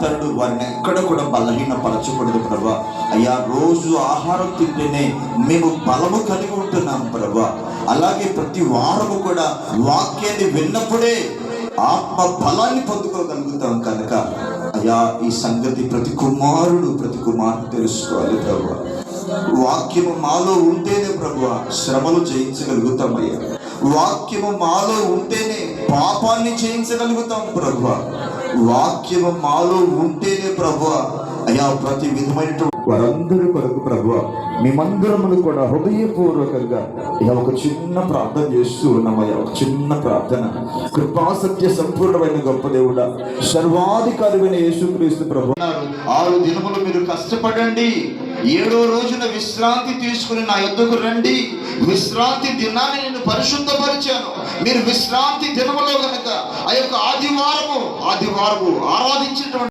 సాతానుడు వారిని ఎక్కడ కూడా బలహీనపరచకూడదు ప్రభా. అయ్యా, రోజు ఆహారం తింటేనే మేము బలము కలిగి ఉంటున్నాం ప్రభా. అలాగే ప్రతి వారము కూడా వాక్యాన్ని విన్నప్పుడే ఆత్మ బలాన్ని పొందుకోగలుగుతాం కనుక అయ్యా, ఈ సంగతి ప్రతి కుమారుడు ప్రతి కుమార్తె తెలుసుకోవాలి ప్రభా. వాక్యము మాలో ఉంటేనే ప్రభువా శ్రమలు జయించగలుగుతామయ్యా. వాక్యము మాలో ఉంటేనే పాపాన్ని జయించగలుగుతాం ప్రభువా. వాక్యము మాలో ఉంటేనే ప్రభువా అయ్యా ప్రతి విధమైన వారందరి కొరకు ప్రభువా మేమందరమును కూడా హృదయపూర్వకంగా అయ్యా ఒక చిన్న ప్రార్థన చేస్తూ ఉన్నామయ్యా. ఒక చిన్న ప్రార్థన. కృపాసత్య సంపూర్ణమైన గొప్ప దేవుడా, సర్వాధికారమైన యేసుక్రీస్తు ప్రభు 6 దినములు మీరు కష్టపడండి, 7వ రోజున విశ్రాంతి తీసుకుని నా యొద్దకు రండి. విశ్రాంతి దినాన్ని నేను పరిశుద్ధపరిచాను. మీరు విశ్రాంతి దినములో కనుక ఆ యొక్క ఆదివారము ఆరాధించినటువంటి